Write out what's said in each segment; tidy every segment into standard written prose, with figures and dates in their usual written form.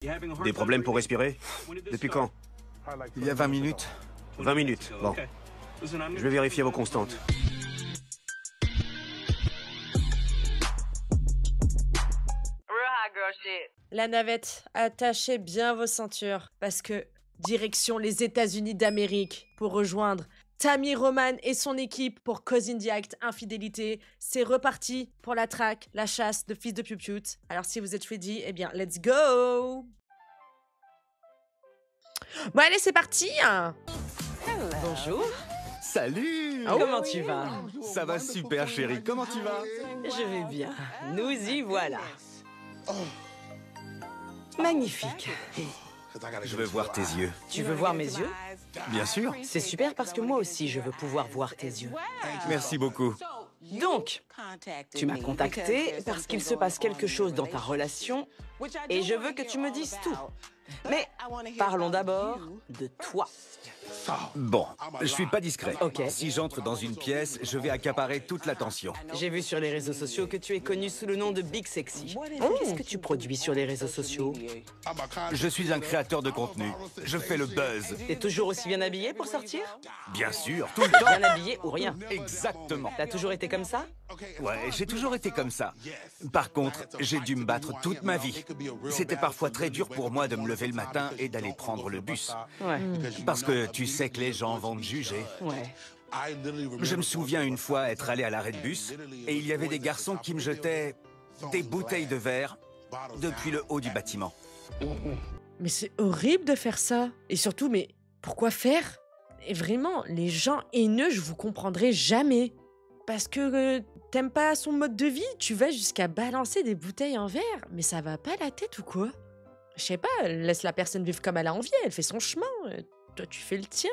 Des problèmes pour respirer? Depuis quand? Il y a 20 minutes. 20 minutes, bon. Je vais vérifier vos constantes. La navette, attachez bien vos ceintures, parce que direction les États-Unis d'Amérique pour rejoindre Tammy Roman et son équipe pour Cause in the Act Infidélité. C'est reparti pour la traque, la chasse de fils de Piu-Piut. Alors si vous êtes ready, eh bien, let's go! Bon allez, c'est parti! Bonjour, Salut! comment tu vas? Ça va super, chérie. Comment tu vas? Je vais bien, nous y voilà. Magnifique. Je veux voir tes yeux. Tu veux voir mes yeux? Bien sûr. C'est super parce que moi aussi je veux pouvoir voir tes yeux. Merci beaucoup. Donc, tu m'as contacté parce qu'il se passe quelque chose dans ta relation et je veux que tu me dises tout. Mais parlons d'abord de toi. Bon, je suis pas discret. Ok. Si j'entre dans une pièce, je vais accaparer toute l'attention. J'ai vu sur les réseaux sociaux que tu es connu sous le nom de Big Sexy. Qu'est-ce que tu produis sur les réseaux sociaux? Je suis un créateur de contenu. Je fais le buzz. T'es toujours aussi bien habillé pour sortir? Bien sûr, tout le temps. Bien habillé ou rien? Exactement. T'as toujours été comme ça? Ouais, j'ai toujours été comme ça. Par contre, j'ai dû me battre toute ma vie. C'était parfois très dur pour moi de me lever le matin et d'aller prendre le bus. Ouais. Parce que tu sais que les gens vont te juger. Ouais. Je me souviens une fois être allé à l'arrêt de bus et il y avait des garçons qui me jetaient des bouteilles de verre depuis le haut du bâtiment. Mais c'est horrible de faire ça. Et surtout, mais pourquoi faire? Et vraiment, les gens haineux, je vous comprendrai jamais. Parce que t'aimes pas son mode de vie, tu vas jusqu'à balancer des bouteilles en verre. Mais ça va pas la tête ou quoi? Je sais pas, laisse la personne vivre comme elle a envie, elle fait son chemin. Toi, tu fais le tien.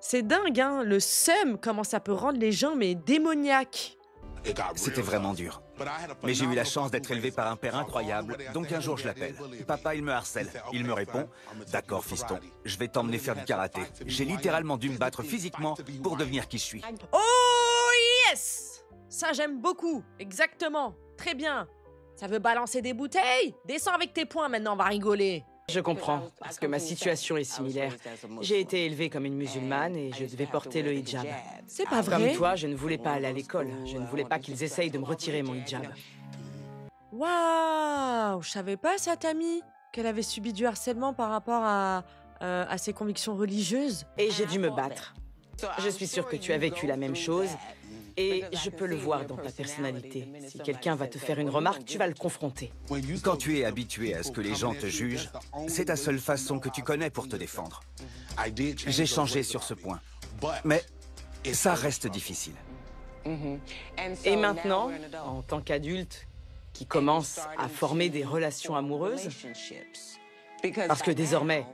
C'est dingue, hein, le seum, comment ça peut rendre les gens, mais démoniaques. C'était vraiment dur. Mais j'ai eu la chance d'être élevé par un père incroyable, donc un jour je l'appelle. Papa, il me harcèle. Il me répond, d'accord fiston, je vais t'emmener faire du karaté. J'ai littéralement dû me battre physiquement pour devenir qui je suis. Oh yes! Ça j'aime beaucoup, exactement, très bien. Ça veut balancer des bouteilles? Descends avec tes poings maintenant, on va rigoler. Je comprends, parce que ma situation est similaire. J'ai été élevée comme une musulmane et je devais porter le hijab. C'est pas Comme vrai? toi, je ne voulais pas aller à l'école. Je ne voulais pas qu'ils essayent de me retirer mon hijab. Waouh, je savais pas ça, Tammy, qu'elle avait subi du harcèlement par rapport à ses convictions religieuses. Et j'ai dû me battre. Je suis sûre que tu as vécu la même chose. Et je peux le voir dans ta personnalité. Si quelqu'un va te faire une remarque, tu vas le confronter. Quand tu es habitué à ce que les gens te jugent, c'est ta seule façon que tu connais pour te défendre. J'ai changé sur ce point. Mais ça reste difficile. Et maintenant, en tant qu'adulte qui commence à former des relations amoureuses, parce que désormais,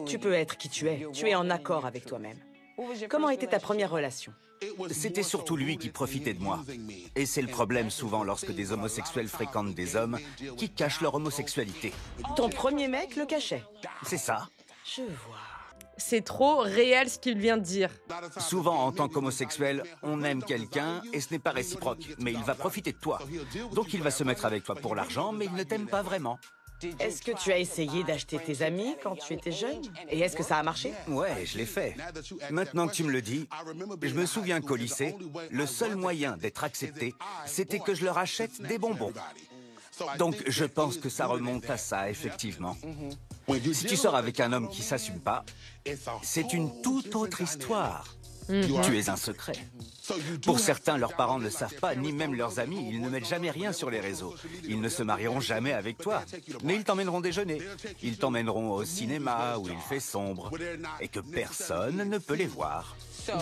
tu peux être qui tu es en accord avec toi-même. Comment était ta première relation? C'était surtout lui qui profitait de moi. Et c'est le problème souvent lorsque des homosexuels fréquentent des hommes qui cachent leur homosexualité. Ton premier mec le cachait. C'est ça. Je vois. C'est trop réel ce qu'il vient de dire. Souvent, en tant qu'homosexuel, on aime quelqu'un et ce n'est pas réciproque, mais il va profiter de toi. Donc il va se mettre avec toi pour l'argent, mais il ne t'aime pas vraiment. Est-ce que tu as essayé d'acheter tes amis quand tu étais jeune? Et est-ce que ça a marché? Ouais, je l'ai fait. Maintenant que tu me le dis, je me souviens qu'au lycée, le seul moyen d'être accepté, c'était que je leur achète des bonbons. Donc je pense que ça remonte à ça, effectivement. Si tu sors avec un homme qui s'assume pas, c'est une toute autre histoire. Tu es un secret. Pour certains, leurs parents ne le savent pas, ni même leurs amis. Ils ne mettent jamais rien sur les réseaux. Ils ne se marieront jamais avec toi. Mais ils t'emmèneront déjeuner. Ils t'emmèneront au cinéma où il fait sombre et que personne ne peut les voir.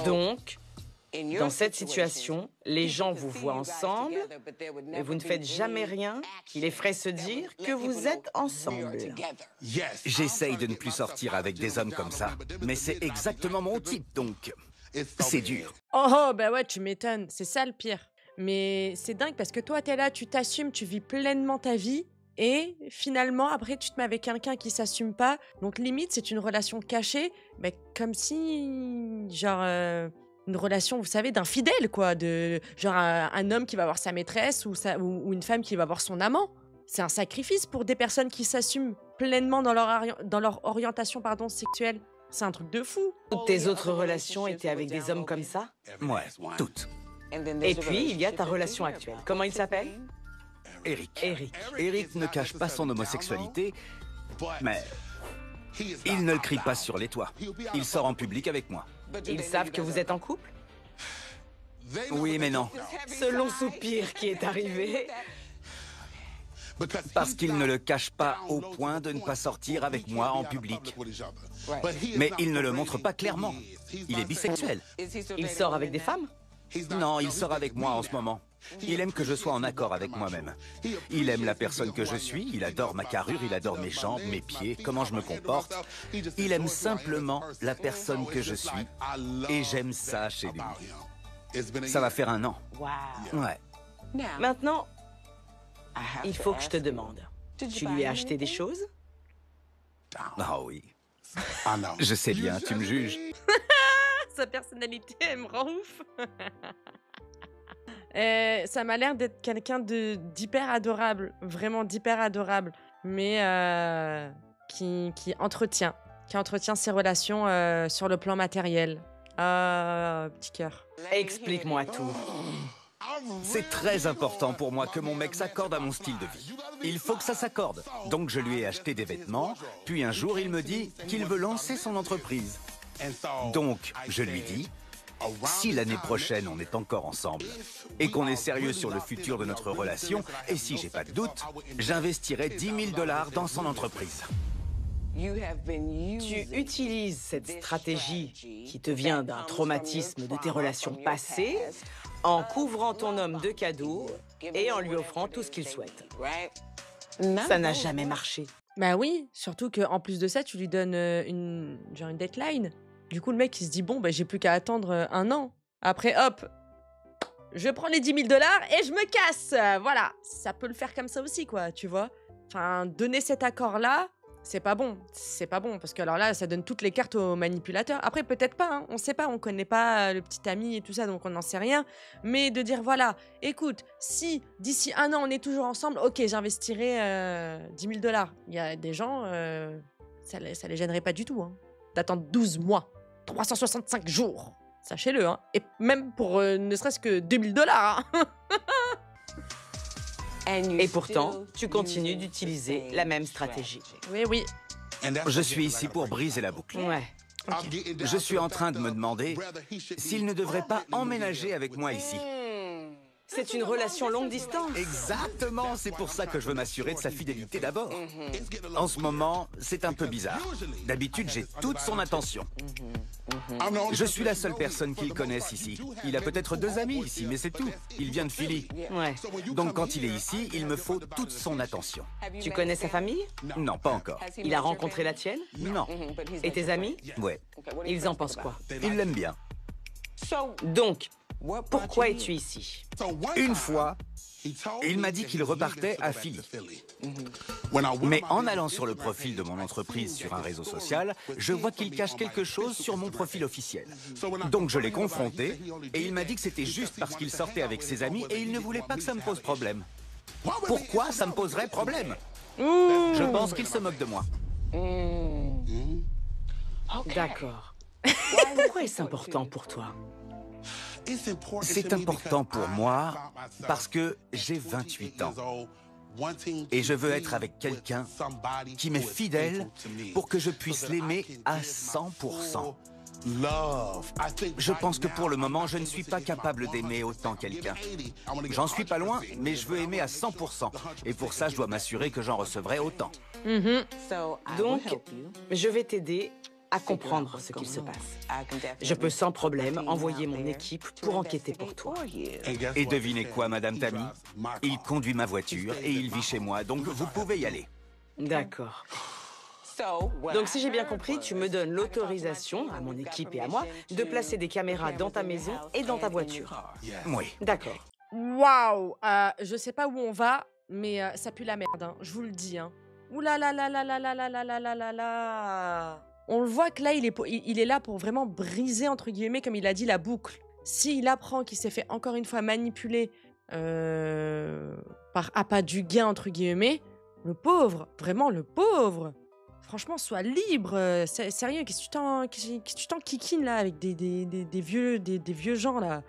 Donc, dans cette situation, les gens vous voient ensemble, mais vous ne faites jamais rien qui les ferait se dire que vous êtes ensemble. J'essaye de ne plus sortir avec des hommes comme ça, mais c'est exactement mon type, donc c'est dur. Oh, bah ouais, tu m'étonnes, c'est ça le pire. Mais c'est dingue parce que toi, t'es là, tu t'assumes, tu vis pleinement ta vie. Et finalement, après, tu te mets avec quelqu'un qui s'assume pas. Donc limite, c'est une relation cachée, mais comme si, genre, une relation, vous savez, d'infidèle, quoi. De, genre un homme qui va voir sa maîtresse ou une femme qui va voir son amant. C'est un sacrifice pour des personnes qui s'assument pleinement dans leur orientation sexuelle. C'est un truc de fou. Toutes tes autres relations étaient avec des hommes comme ça? Ouais, toutes. Et puis, il y a ta relation actuelle. Comment il s'appelle? Eric. Eric. Eric ne cache pas son homosexualité, mais il ne le crie pas sur les toits. Il sort en public avec moi. Ils savent que vous êtes en couple? Oui, mais non. Ce long soupir qui est arrivé. Parce qu'il ne le cache pas au point de ne pas sortir avec moi en public. Mais il ne le montre pas clairement. Il est bisexuel. Il sort avec des femmes? Non, il sort avec moi en ce moment. Il aime que je sois en accord avec moi-même. Il aime la personne que je suis, il adore ma carrure, il adore mes jambes, mes pieds, comment je me comporte. Il aime simplement la personne que je suis. Et j'aime ça chez lui. Ça va faire 1 an. Wow. Ouais. Maintenant, il faut que je te demande. Tu lui as acheté des choses? Ah oui. Je sais bien, tu me juges. Sa personnalité, elle me rend ouf. Ça m'a l'air d'être quelqu'un d'hyper adorable, vraiment d'hyper adorable, mais qui entretient ses relations sur le plan matériel. Ah, petit cœur. Explique-moi tout. C'est très important pour moi que mon mec s'accorde à mon style de vie. Il faut que ça s'accorde. Donc je lui ai acheté des vêtements, puis un jour il me dit qu'il veut lancer son entreprise. Donc je lui dis, si l'année prochaine on est encore ensemble et qu'on est sérieux sur le futur de notre relation, et si j'ai pas de doute, j'investirai 10 000 $ dans son entreprise. Tu utilises cette stratégie qui te vient d'un traumatisme de tes relations passées en couvrant ton homme de cadeaux et en lui offrant tout ce qu'il souhaite. Ça n'a jamais marché. Bah oui, surtout qu'en plus de ça, tu lui donnes une deadline. Du coup, le mec, il se dit, bon, bah, j'ai plus qu'à attendre 1 an. Après, hop, je prends les 10 000 $ et je me casse. Voilà, ça peut le faire comme ça aussi, quoi, tu vois. Enfin, donner cet accord-là, c'est pas bon. C'est pas bon, parce que alors là, ça donne toutes les cartes au manipulateur. Après, peut-être pas, hein, on sait pas, on connaît pas le petit ami et tout ça, donc on n'en sait rien. Mais de dire, voilà, écoute, si d'ici 1 an, on est toujours ensemble, ok, j'investirai 10 000 $. Il y a des gens, ça les gênerait pas du tout, hein, d'attendre 12 mois, 365 jours. Sachez-le, hein. Et même pour ne serait-ce que 2 000 $, hein. Et pourtant, tu continues d'utiliser la même stratégie. Oui, oui. Je suis ici pour briser la boucle. Ouais. Okay. Je suis en train de me demander s'il ne devrait pas emménager avec moi ici. C'est une relation longue distance. Exactement, c'est pour ça que je veux m'assurer de sa fidélité d'abord. En ce moment, c'est un peu bizarre. D'habitude, j'ai toute son attention. Je suis la seule personne qu'il connaisse ici. Il a peut-être 2 amis ici, mais c'est tout. Il vient de Philly. Ouais. Donc quand il est ici, il me faut toute son attention. Tu connais sa famille? Non, pas encore. Il a rencontré la tienne? Non. Et tes amis? Ouais. Ils en pensent quoi? Il l'aime bien. Donc, pourquoi es-tu ici? Une fois, il m'a dit qu'il repartait à Philly. Mais en allant sur le profil de mon entreprise sur un réseau social, je vois qu'il cache quelque chose sur mon profil officiel. Donc je l'ai confronté et il m'a dit que c'était juste parce qu'il sortait avec ses amis et il ne voulait pas que ça me pose problème. Pourquoi ça me poserait problème? Je pense qu'il se moque de moi. D'accord. Pourquoi est-ce important pour toi? C'est important pour moi parce que j'ai 28 ans et je veux être avec quelqu'un qui m'est fidèle pour que je puisse l'aimer à 100%. Je pense que pour le moment, je ne suis pas capable d'aimer autant quelqu'un. J'en suis pas loin, mais je veux aimer à 100%. Et pour ça, je dois m'assurer que j'en recevrai autant. Donc, je vais t'aider à comprendre ce qu'il se passe. Je peux sans problème envoyer mon équipe pour enquêter pour toi. Et devinez quoi, Madame Tammy? Il conduit ma voiture et il vit chez moi, donc vous pouvez y aller. D'accord. Donc si j'ai bien compris, tu me donnes l'autorisation, à mon équipe et à moi, de placer des caméras dans ta maison et dans ta voiture. Oui. D'accord. Waouh, je sais pas où on va, mais ça pue la merde, hein, je vous le dis. Hein. Ouh là là là là là là là là là là là là. On le voit que là, il est là pour vraiment briser, entre guillemets, comme il a dit, la par par appât du gain, entre guillemets. Le pauvre, vraiment le pauvre. Franchement, sois libre. Sérieux, qu'est-ce que tu t'enquiquines là avec des vieux gens là?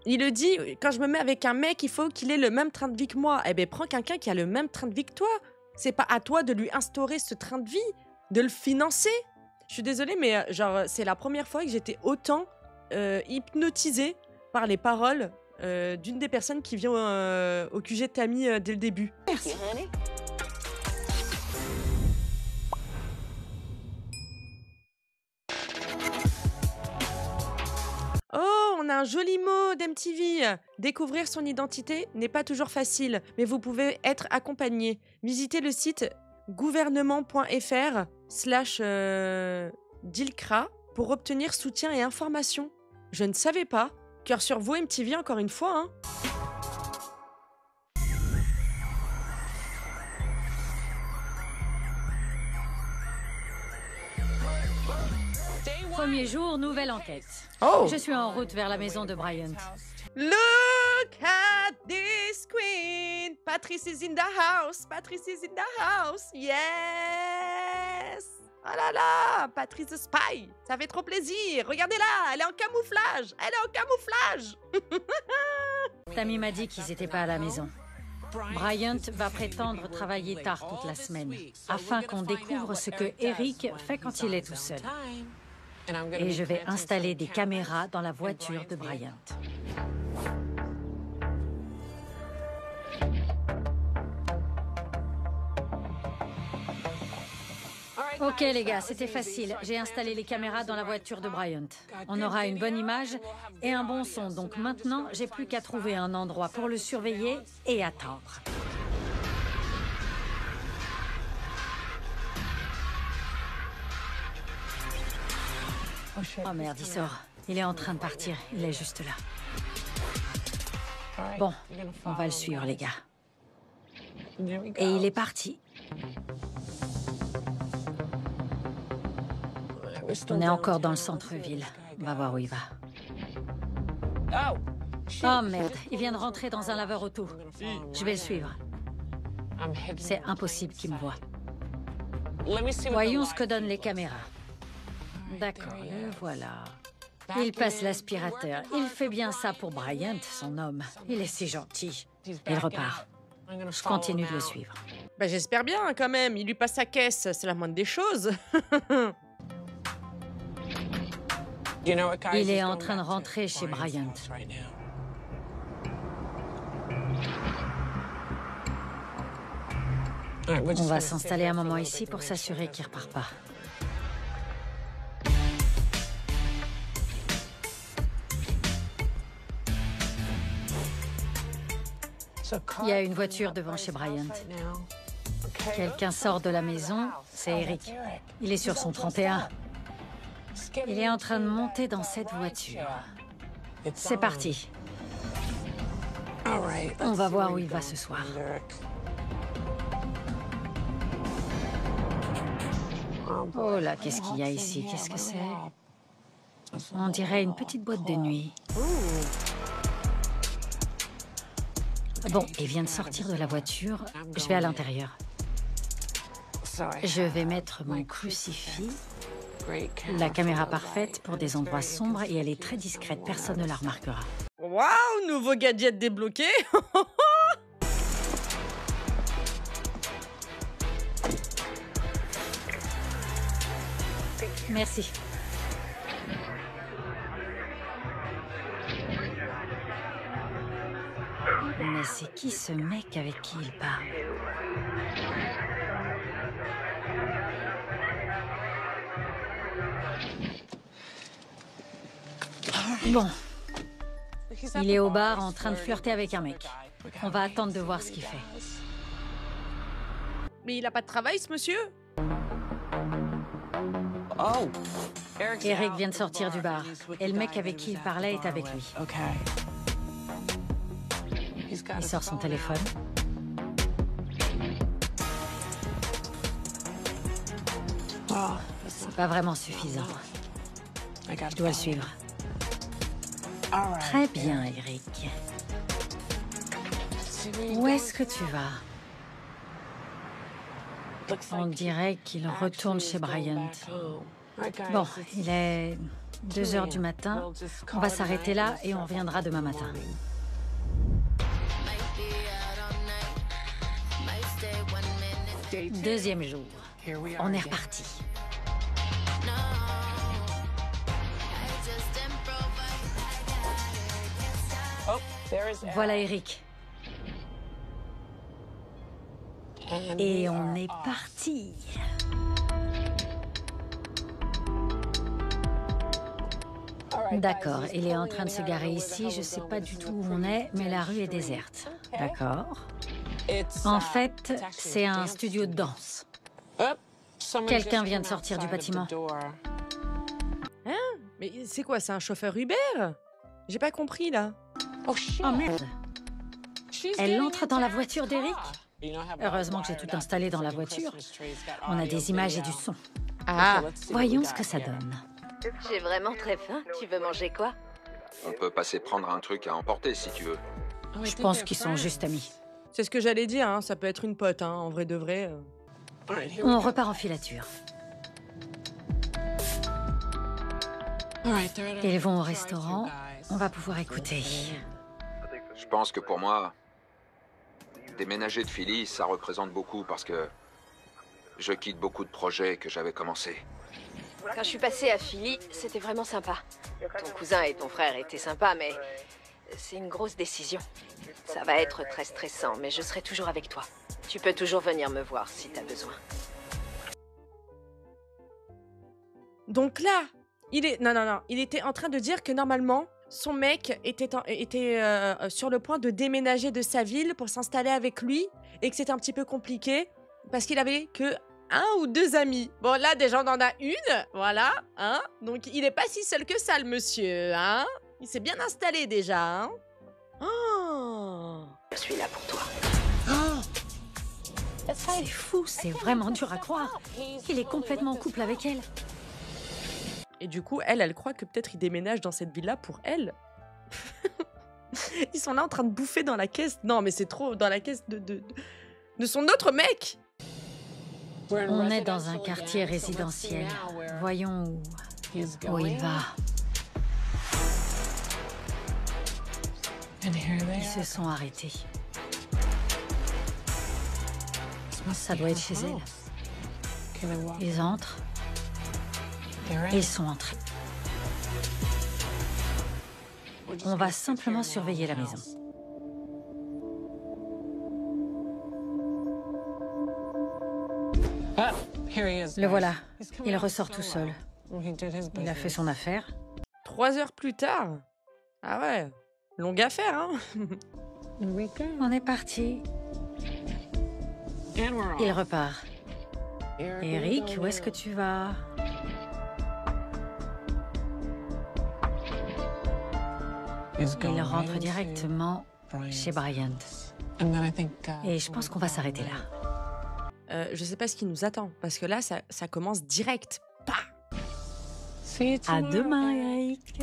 Il le dit, quand je me mets avec un mec, il faut qu'il ait le même train de vie que moi. Eh ben, prends quelqu'un qui a le même train de vie que toi. C'est pas à toi de lui instaurer ce train de vie, de le financer. Je suis désolée, mais genre, c'est la première fois que j'étais autant hypnotisée par les paroles d'une des personnes qui vient au QG de Tammy dès le début. Merci. Oh, on a un joli mot d'MTV. Découvrir son identité n'est pas toujours facile, mais vous pouvez être accompagné. Visitez le site gouvernement.fr/Dilkra pour obtenir soutien et informations. Je ne savais pas. Cœur sur vous, MTV, encore une fois, hein. Premier jour, nouvelle enquête. Oh! Je suis en route vers la maison de Bryant. Look at this queen. Patrice is in the house. Patrice is in the house. Yes. Oh là là, Patrice the Spy. Ça fait trop plaisir. Regardez-la, elle est en camouflage. Elle est en camouflage. Tammy m'a dit qu'ils n'étaient pas à la maison. Bryant va prétendre travailler tard toute la semaine, afin qu'on découvre ce que Eric fait quand il est tout seul. Et je vais installer des caméras dans la voiture de Bryant. Ok les gars, c'était facile. J'ai installé les caméras dans la voiture de Bryant. On aura une bonne image et un bon son. Donc maintenant, j'ai plus qu'à trouver un endroit pour le surveiller et attendre. Oh merde, il sort. Il est en train de partir. Il est juste là. Bon, on va le suivre, les gars. Et il est parti. On est encore dans le centre-ville. On va voir où il va. Oh merde, il vient de rentrer dans un laveur auto. Je vais le suivre. C'est impossible qu'il me voie. Voyons ce que donnent les caméras. D'accord, le voilà. Il passe l'aspirateur. Il fait bien ça pour Bryant, son homme. Il est si gentil. Il repart. Je continue de le suivre. Bah, j'espère bien, quand même. Il lui passe sa caisse, c'est la moindre des choses. Il est en train de rentrer chez Bryant. On va s'installer un moment ici pour s'assurer qu'il repart pas. Il y a une voiture devant chez Bryant. Quelqu'un sort de la maison, c'est Eric. Il est sur son 31. Il est en train de monter dans cette voiture. C'est parti. On va voir où il va ce soir. Oh là, qu'est-ce qu'il y a ici? Qu'est-ce que c'est? On dirait une petite boîte de nuit. Bon, il vient de sortir de la voiture. Je vais à l'intérieur. Je vais mettre mon crucifix. La caméra parfaite pour des endroits sombres et elle est très discrète. Personne ne la remarquera. Waouh, nouveau gadget débloqué. Merci. Mais c'est qui ce mec avec qui il parle? Bon. Il est au bar en train de flirter avec un mec. On va attendre de voir ce qu'il fait. Mais il a pas de travail, ce monsieur? Eric vient de sortir du bar. Et le mec avec qui il parlait est avec lui. Il sort son téléphone. C'est pas vraiment suffisant. Je dois le suivre. Très bien, Eric. Où est-ce que tu vas? On dirait qu'il retourne chez Bryant. Bon, il est 2 heures du matin. On va s'arrêter là et on reviendra demain matin. Deuxième jour. On est reparti. Voilà Eric. Et on est parti. D'accord, il est en train de se garer ici. Je sais pas du tout où on est, mais la rue est déserte. D'accord. En fait, c'est un studio de danse. Quelqu'un vient de sortir du bâtiment. Hein? Mais c'est quoi, c'est un chauffeur Uber? J'ai pas compris, là. Oh merde. Elle entre dans la voiture d'Eric? Heureusement que j'ai tout installé dans la voiture. On a des images et du son. Ah, Voyons ce que ça donne. J'ai vraiment très faim. Tu veux manger quoi? On peut passer prendre un truc à emporter si tu veux. Je pense qu'ils sont juste amis. c'est ce que j'allais dire, hein. Ça peut être une pote, hein, en vrai de vrai. On repart en filature. Ils vont au restaurant. On va pouvoir écouter. Je pense que pour moi, déménager de Philly, ça représente beaucoup parce que je quitte beaucoup de projets que j'avais commencés. Quand je suis passée à Philly, c'était vraiment sympa. Ton cousin et ton frère étaient sympas, mais c'est une grosse décision. Ça va être très stressant, mais je serai toujours avec toi. Tu peux toujours venir me voir si t'as besoin. Donc là, il est... Non. Il était en train de dire que normalement, son mec était sur le point de déménager de sa ville pour s'installer avec lui et que c'était un petit peu compliqué parce qu'il avait que 1 ou 2 amis. Bon, là, déjà, on en a une, voilà, hein. Donc, il est pas si seul que ça, le monsieur, hein. Il s'est bien installé, déjà, hein. Oh. Je suis là pour toi. C'est fou, c'est vraiment dur à croire. Il est complètement en couple avec elle. Et du coup, elle croit que peut-être il déménage dans cette ville-là pour elle. Ils sont là en train de bouffer dans la caisse. Non, mais c'est trop dans la caisse de son autre mec. On est dans un quartier résidentiel. Voyons où il va. Ils se sont arrêtés. Ça doit être chez elle. Ils entrent. Ils sont entrés. On va simplement surveiller la maison. Le voilà. Il ressort tout seul. Il a fait son affaire. 3 heures plus tard. Ah ouais, longue affaire, hein. On est parti. Il repart. Eric, où est-ce que tu vas? Il rentre directement chez Bryant. Et je pense qu'on va s'arrêter là. Je sais pas ce qui nous attend, parce que là, ça commence direct. Bah. À demain, Eric.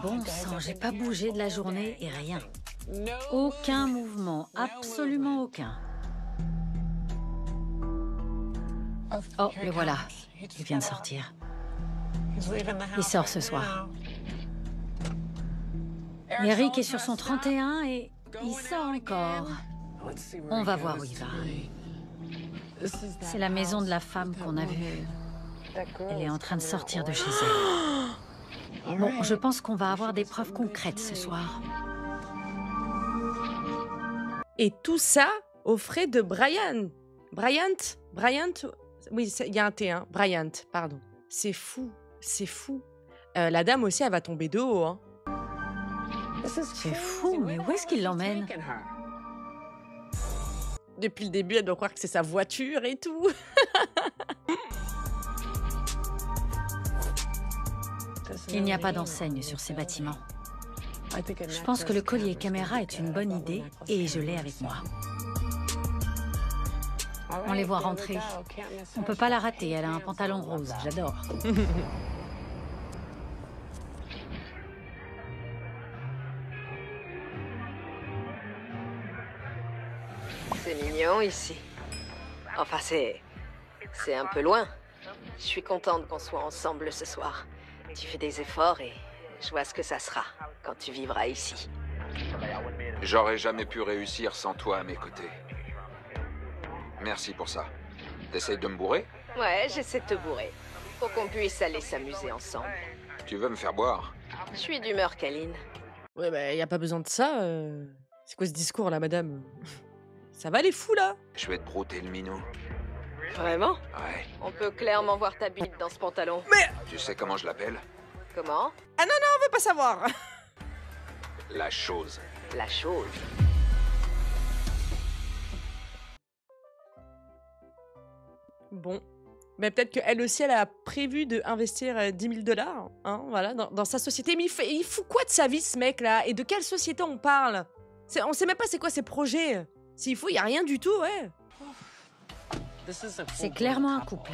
Bon sang, j'ai pas bougé de la journée et rien. Aucun mouvement, absolument aucun. Oh, le voilà. Il vient de sortir. Il sort ce soir. Eric est sur son 31 et il sort encore. On va voir où il va. C'est la maison de la femme qu'on a vue. Elle est en train de sortir de chez elle. Bon, je pense qu'on va avoir des preuves concrètes ce soir. Et tout ça aux frais de Brian. Bryant. Oui, il y a un T, hein. Bryant, pardon. C'est fou, c'est fou. La dame aussi, elle va tomber de haut, hein. C'est fou, mais où est-ce qu'il l'emmène? Depuis le début, elle doit croire que c'est sa voiture et tout. Il n'y a pas d'enseigne sur ces bâtiments. Je pense que le collier caméra est une bonne idée et je l'ai avec moi. On les voit rentrer. On peut pas la rater, elle a un pantalon rose, j'adore. C'est mignon ici. Enfin, c'est un peu loin. Je suis contente qu'on soit ensemble ce soir. Tu fais des efforts et je vois ce que ça sera quand tu vivras ici. J'aurais jamais pu réussir sans toi à mes côtés. Merci pour ça. T'essayes de me bourrer? Ouais, j'essaie de te bourrer. Pour qu'on puisse aller s'amuser ensemble. Tu veux me faire boire? Je suis d'humeur câline. Ouais, bah, y a pas besoin de ça. C'est quoi ce discours, là, madame? Ça va, les fous, là? Je vais te brouter le minou. Vraiment? Ouais. On peut clairement voir ta bite dans ce pantalon. Mais... Tu sais comment je l'appelle? Comment? Ah non, on veut pas savoir. La chose. La chose. Bon. Mais peut-être qu'elle aussi, elle a prévu d'investir 10 000 $, hein, voilà, dans sa société. Mais il fout quoi de sa vie, ce mec-là? Et de quelle société on parle? On sait même pas c'est quoi ses projets. S'il faut, il y a rien du tout, ouais. C'est clairement un couple.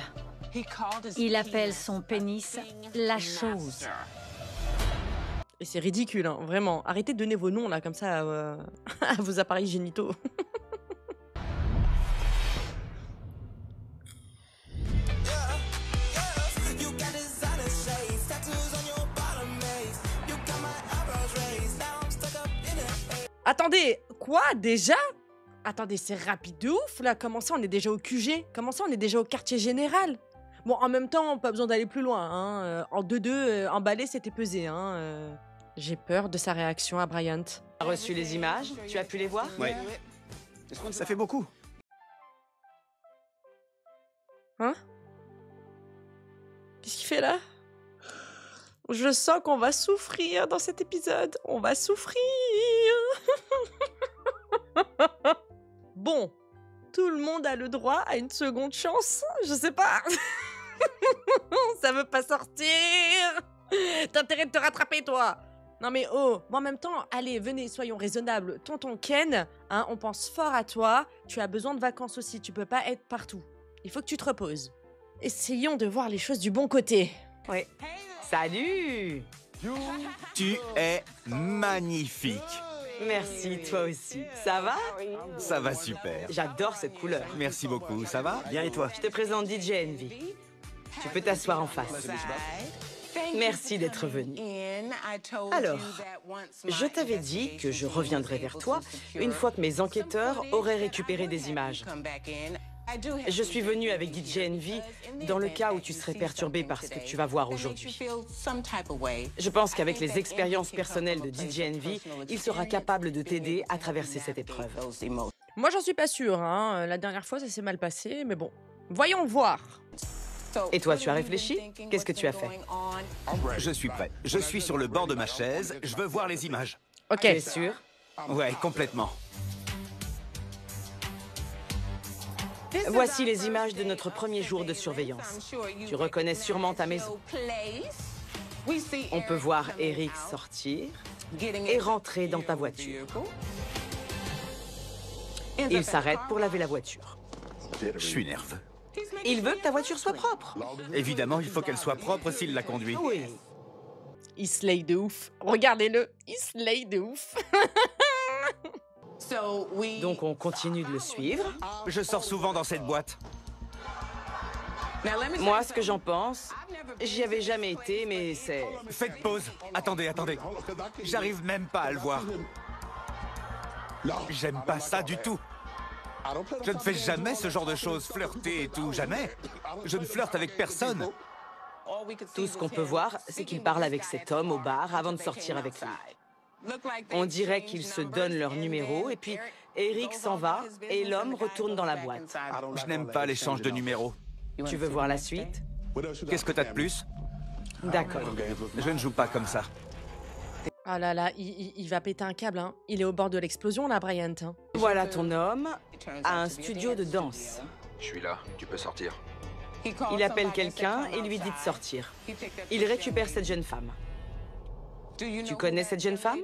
Il appelle son pénis la chose. Et c'est ridicule, hein, vraiment. Arrêtez de donner vos noms, là, comme ça, à vos appareils génitaux. Attendez, quoi, déjà? Attendez, c'est rapide de ouf, là. Comment ça, on est déjà au QG? Comment ça, on est déjà au quartier général? Bon, en même temps, pas besoin d'aller plus loin, hein. En 2-2, emballer, c'était pesé, hein. J'ai peur de sa réaction à Bryant. Tu as reçu les images? Tu as pu les voir? Ouais. Ça fait beaucoup. Hein? Qu'est-ce qu'il fait là? Je sens qu'on va souffrir dans cet épisode. On va souffrir. Bon, tout le monde a le droit à une seconde chance. Je sais pas. Ça veut pas sortir. T'as intérêt de te rattraper, toi. Non mais oh, bon, en même temps, allez, venez, soyons raisonnables. Tonton Ken, hein, on pense fort à toi. Tu as besoin de vacances aussi. Tu peux pas être partout. Il faut que tu te reposes. Essayons de voir les choses du bon côté. Oui. Salut! Tu es magnifique. Merci, toi aussi. Ça va? Ça va super. J'adore cette couleur. Merci beaucoup, ça va? Bien, et toi? Je te présente DJ Envy. Tu peux t'asseoir en face. Merci d'être venu. Alors, je t'avais dit que je reviendrais vers toi une fois que mes enquêteurs auraient récupéré des images. Je suis venue avec DJ Envy dans le cas où tu serais perturbé par ce que tu vas voir aujourd'hui. Je pense qu'avec les expériences personnelles de DJ Envy, il sera capable de t'aider à traverser cette épreuve. Moi, j'en suis pas sûre, hein. La dernière fois, ça s'est mal passé, mais bon. Voyons voir. Et toi, tu as réfléchi? Qu'est-ce que tu as fait? Je suis prêt. Je suis sur le bord de ma chaise. Je veux voir les images. Ok. Tu es sûr? Ouais, complètement. Voici les images de notre premier jour de surveillance. Tu reconnais sûrement ta maison. On peut voir Eric sortir et rentrer dans ta voiture. Il s'arrête pour laver la voiture. Je suis nerveux. Il veut que ta voiture soit propre. Évidemment, il faut qu'elle soit propre s'il la conduit. Oui. Il slay de ouf. Regardez-le. Il slay de ouf. Donc on continue de le suivre. Je sors souvent dans cette boîte. Moi, ce que j'en pense, j'y avais jamais été, mais c'est... Faites pause. Attendez, attendez. J'arrive même pas à le voir. J'aime pas ça du tout. Je ne fais jamais ce genre de choses, flirter et tout, jamais. Je ne flirte avec personne. Tout ce qu'on peut voir, c'est qu'il parle avec cet homme au bar avant de sortir avec lui. On dirait qu'ils se donnent leur numéro et puis Eric s'en va et l'homme retourne dans la boîte. Je n'aime pas l'échange de numéros. Tu veux voir la suite? Qu'est-ce que t'as de plus? D'accord. Je ne joue pas comme ça. Ah là là, il va péter un câble, hein. Il est au bord de l'explosion, là, Bryant. Hein. Voilà ton homme à un studio de danse. Je suis là, tu peux sortir. Il appelle quelqu'un et lui dit de sortir. Il récupère cette jeune femme. Tu connais cette jeune femme?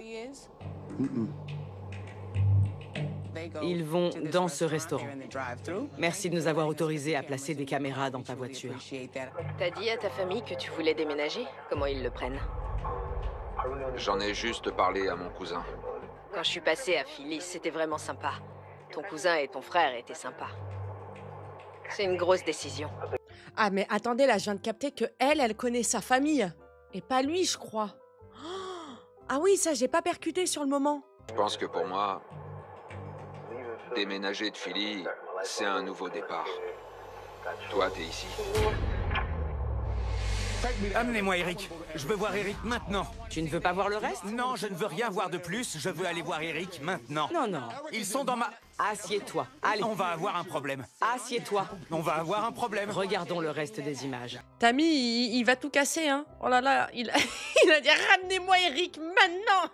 Ils vont dans ce restaurant. Merci de nous avoir autorisé à placer des caméras dans ta voiture. T'as dit à ta famille que tu voulais déménager? Comment ils le prennent? J'en ai juste parlé à mon cousin. Quand je suis passée à Philly, c'était vraiment sympa. Ton cousin et ton frère étaient sympas. C'est une grosse décision. Ah, mais attendez, là, je viens de capter que elle connaît sa famille. Et pas lui, je crois. Oh, ah oui, ça, j'ai pas percuté sur le moment. Je pense que pour moi, déménager de Philly, c'est un nouveau départ. Toi, t'es ici. Amenez-moi Eric. Je veux voir Eric maintenant. Tu ne veux pas voir le reste? Non, je ne veux rien voir de plus. Je veux aller voir Eric maintenant. Non, non. Ils sont dans ma... Assieds-toi. Allez, On va avoir un problème. assieds-toi. On va avoir un problème. Regardons le reste des images. Tammy, il va tout casser, hein. Oh là là, il a dit ramenez-moi Eric maintenant.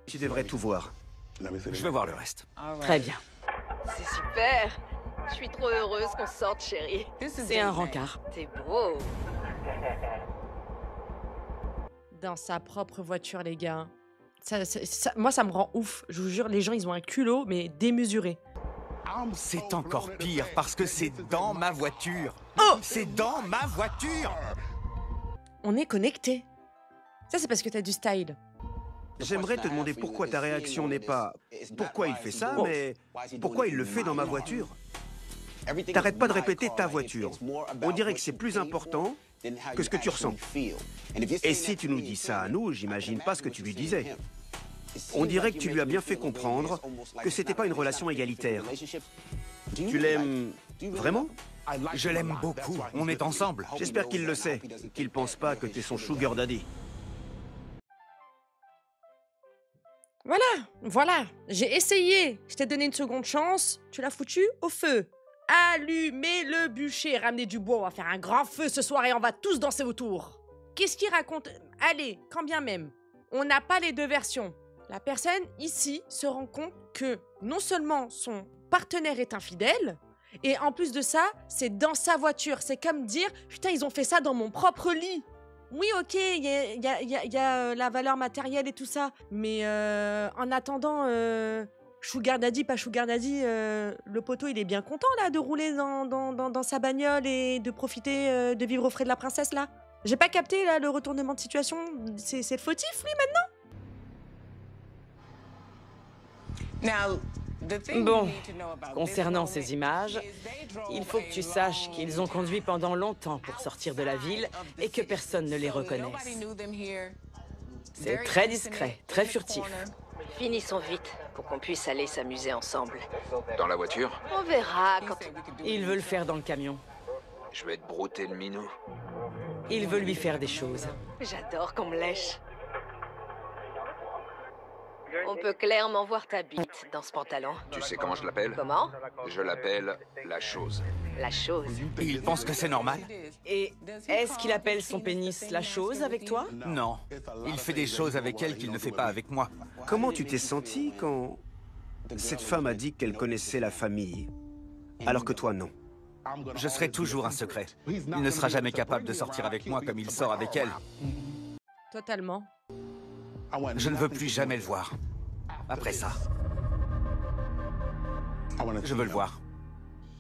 Tu devrais tout voir. Je veux voir le reste. Très bien. C'est super. Je suis trop heureuse qu'on sorte, chérie. C'est un rencard. T'es beau. Dans sa propre voiture, les gars. Moi, ça me rend ouf. Je vous jure, les gens, ils ont un culot, mais démesuré. C'est encore pire parce que c'est dans ma voiture. Oh! C'est dans ma voiture. On est connectés. Ça, c'est parce que t'as du style. J'aimerais te demander pourquoi ta réaction n'est pas pourquoi il fait ça, mais pourquoi il le fait dans ma voiture. T'arrêtes pas de répéter ta voiture. On dirait que c'est plus important que ce que tu ressens. Et si tu nous dis ça à nous, j'imagine pas ce que tu lui disais. On dirait que tu lui as bien fait comprendre que c'était pas une relation égalitaire. Tu l'aimes vraiment? Je l'aime beaucoup. On est ensemble. J'espère qu'il le sait, qu'il pense pas que t'es son sugar daddy. Voilà. J'ai essayé. Je t'ai donné une seconde chance. Tu l'as foutu au feu. Allumez le bûcher, ramenez du bois, on va faire un grand feu ce soir et on va tous danser autour. Qu'est-ce qu'il raconte? Allez, quand bien même, on n'a pas les deux versions. La personne ici se rend compte que non seulement son partenaire est infidèle, et en plus de ça, c'est dans sa voiture. C'est comme dire, putain, ils ont fait ça dans mon propre lit. Oui, ok, il y a la valeur matérielle et tout ça, mais en attendant... Sugar Daddy, pas Sugar Daddy, le poteau, il est bien content, là, de rouler dans sa bagnole et de profiter de vivre aux frais de la princesse, là. J'ai pas capté, là, le retournement de situation. C'est le fautif, lui, maintenant? Bon, concernant ces images, il faut que tu saches qu'ils ont conduit pendant longtemps pour sortir de la ville et que personne ne les reconnaisse. C'est très discret, très furtif. Finissons vite pour qu'on puisse aller s'amuser ensemble. Dans la voiture? On verra quand... Il veut le faire dans le camion. Je vais te brouter le minou. Il veut lui faire des choses. J'adore qu'on me lèche. On peut clairement voir ta bite dans ce pantalon. Tu sais comment je l'appelle? Comment? Je l'appelle la chose. La chose. Il pense que c'est normal? Et est-ce qu'il appelle son pénis la chose avec toi? Non. Il fait des choses avec elle qu'il ne fait pas avec moi. Comment tu t'es senti quand cette femme a dit qu'elle connaissait la famille, alors que toi non? Je serai toujours un secret. Il ne sera jamais capable de sortir avec moi comme il sort avec elle. Totalement. Je ne veux plus jamais le voir. Après ça. Je veux le voir.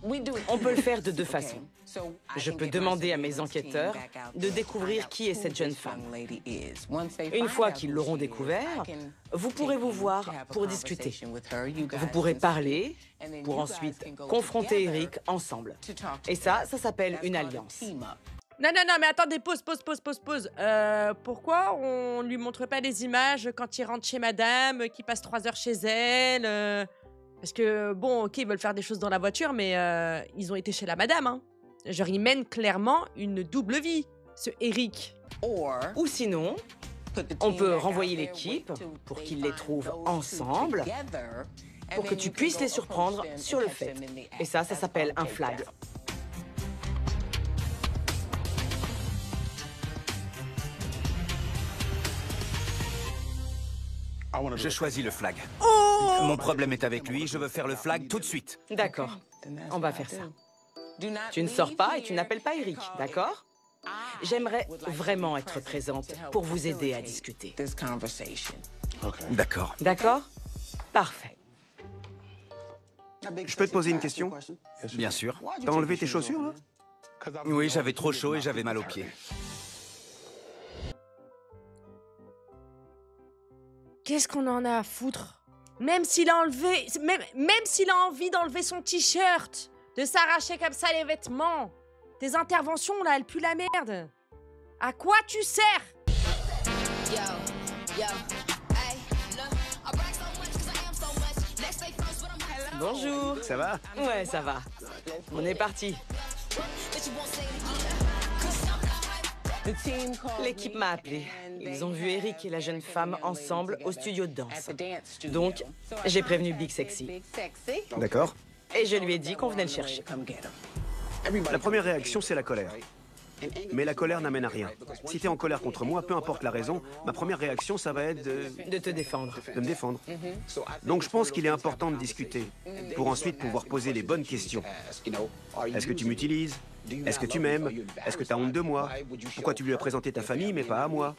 On peut le faire de deux façons. Je peux demander à mes enquêteurs de découvrir qui est cette jeune femme. Une fois qu'ils l'auront découvert, vous pourrez vous voir pour discuter. Vous pourrez parler pour ensuite confronter Eric ensemble. Et ça s'appelle une alliance. Non, mais attendez, pause. Pourquoi on lui montre pas les images quand il rentre chez madame, qu'il passe 3 heures chez elle Parce que, bon, ok, ils veulent faire des choses dans la voiture, mais ils ont été chez la madame, hein. Genre, il mène clairement une double vie, ce Eric. Ou sinon, on peut renvoyer l'équipe pour qu'ils les trouvent ensemble, pour que tu puisses les surprendre sur le fait. Et ça s'appelle un flag. Je choisis le flag. Mon problème est avec lui, je veux faire le flag tout de suite. D'accord, on va faire ça. Tu ne sors pas et tu n'appelles pas Eric, d'accord? J'aimerais vraiment être présente pour vous aider à discuter. D'accord. D'accord? Parfait. Je peux te poser une question? Bien sûr. T'as enlevé tes chaussures, là? Oui, j'avais trop chaud et j'avais mal aux pieds. Qu'est-ce qu'on en a à foutre? Même s'il a enlevé... Même s'il a envie d'enlever son t-shirt, de s'arracher comme ça les vêtements. Tes interventions, là, elles puent la merde. À quoi tu sers? Bonjour. Ça va? Ouais, ça va. On est parti. L'équipe m'a appelé. Ils ont vu Eric et la jeune femme ensemble au studio de danse. Donc, j'ai prévenu Big Sexy. D'accord. Et je lui ai dit qu'on venait le chercher. La première réaction, c'est la colère. Mais la colère n'amène à rien. Si t'es en colère contre moi, peu importe la raison, ma première réaction, ça va être De te défendre. de me défendre. Donc je pense qu'il est important de discuter, pour ensuite pouvoir poser les bonnes questions. Est-ce que tu m'utilises? Est-ce que tu m'aimes? Est-ce que t'as honte de moi? Pourquoi tu lui as présenté ta famille, mais pas à moi?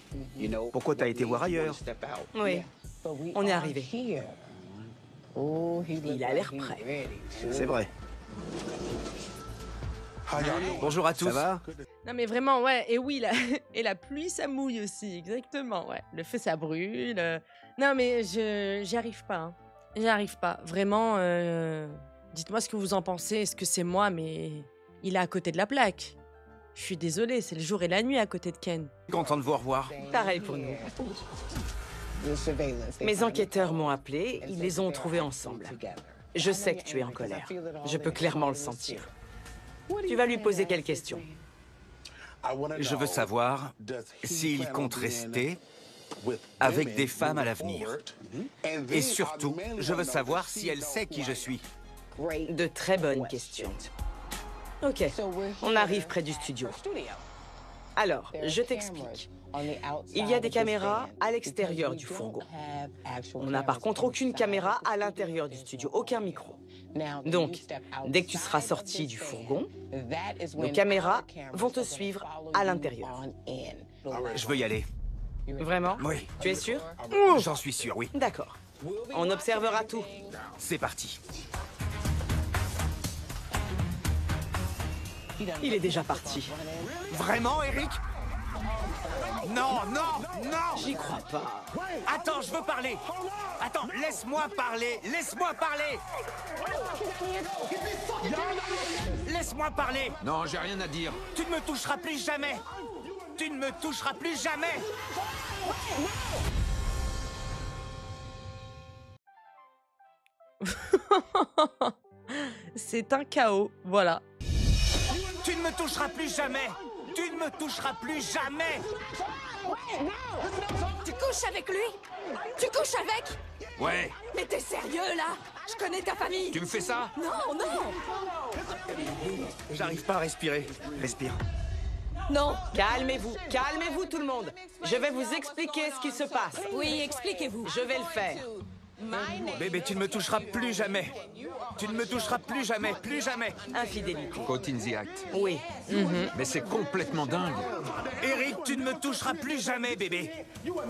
Pourquoi t'as été voir ailleurs? Oui, on est arrivé. Il a l'air prêt. C'est vrai. Bonjour à tous. Ça va? Non mais vraiment, ouais, et oui, et la pluie, ça mouille aussi, exactement, ouais. Le feu, ça brûle. Non mais j'y arrive pas, hein. J'y arrive pas. Vraiment, dites-moi ce que vous en pensez, est-ce que c'est moi, mais il est à côté de la plaque. Je suis désolée, c'est le jour et la nuit à côté de Ken. Content de vous revoir. Pareil pour nous. Mes enquêteurs m'ont appelé, ils les ont trouvés ensemble. Je sais que tu es en colère. Je peux clairement le sentir. Tu vas lui poser quelques questions. Je veux savoir s'il compte rester avec des femmes à l'avenir. Et surtout, je veux savoir si elle sait qui je suis. De très bonnes questions. Ok, on arrive près du studio. Alors, je t'explique. Il y a des caméras à l'extérieur du fourgon. On n'a par contre aucune caméra à l'intérieur du studio, aucun micro. Donc, dès que tu seras sorti du fourgon, nos caméras vont te suivre à l'intérieur. Je veux y aller. Vraiment? Oui. Tu es sûr? J'en suis sûr, oui. D'accord. On observera tout. C'est parti. Il est déjà parti. Vraiment, Eric? Non, non, non! J'y crois pas. Attends, je veux parler. Attends, laisse-moi parler. Laisse-moi parler. Laisse-moi parler. Non, j'ai rien à dire. Tu ne me toucheras plus jamais. Tu ne me toucheras plus jamais. C'est un chaos, voilà. Tu ne me toucheras plus jamais. Tu ne me toucheras plus jamais. Tu couches avec lui? Tu couches avec? Ouais, Mais t'es sérieux, là? Je connais ta famille! tu me fais ça? Non, non! J'arrive pas à respirer. Respire. Non! Calmez-vous tout le monde. Je vais vous expliquer ce qui se passe. Oui, expliquez-vous. Je vais le faire. Bébé, tu ne me toucheras plus jamais. Tu ne me toucheras plus jamais, plus jamais. Infidélité. Caught in the act. Oui. Mais c'est complètement dingue. Eric, tu ne me toucheras plus jamais, bébé.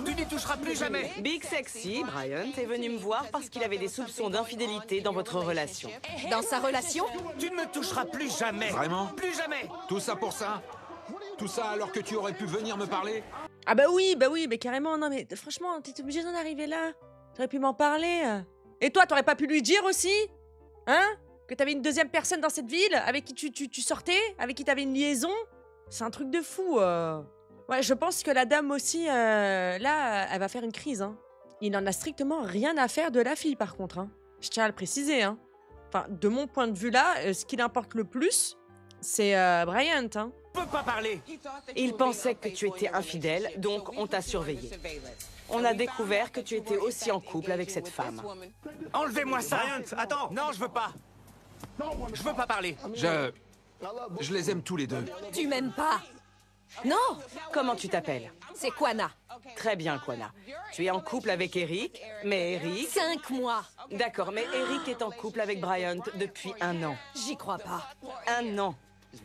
Tu n'y toucheras plus jamais. Big Sexy, Bryant, est venu me voir parce qu'il avait des soupçons d'infidélité dans votre relation. Dans sa relation? Tu ne me toucheras plus jamais. Vraiment? Plus jamais. Tout ça pour ça? Tout ça alors que tu aurais pu venir me parler? Ah bah oui, mais carrément, non mais franchement, t'es obligé d'en arriver là. T'aurais pu m'en parler. Et toi, t'aurais pas pu lui dire aussi? Hein? Que t'avais une deuxième personne dans cette ville avec qui tu sortais? Avec qui t'avais une liaison? C'est un truc de fou. Ouais, je pense que la dame aussi, là, elle va faire une crise. Hein. Il n'en a strictement rien à faire de la fille, par contre. Hein. Je tiens à le préciser. Hein. Enfin, de mon point de vue là, ce qui l'importe le plus, c'est Bryant. Hein. Je peux pas parler. Il pensait que tu étais infidèle, donc on t'a surveillé. On a découvert que tu étais aussi en couple avec cette femme. Enlevez-moi ça. Bryant, attends. Non, je veux pas. Je veux pas parler. Je les aime tous les deux. Tu m'aimes pas? Non! Comment tu t'appelles? C'est Quana. Très bien, Quana. Tu es en couple avec Eric, mais Eric... 5 mois. D'accord, mais Eric est en couple avec Bryant depuis 1 an. J'y crois pas. 1 an.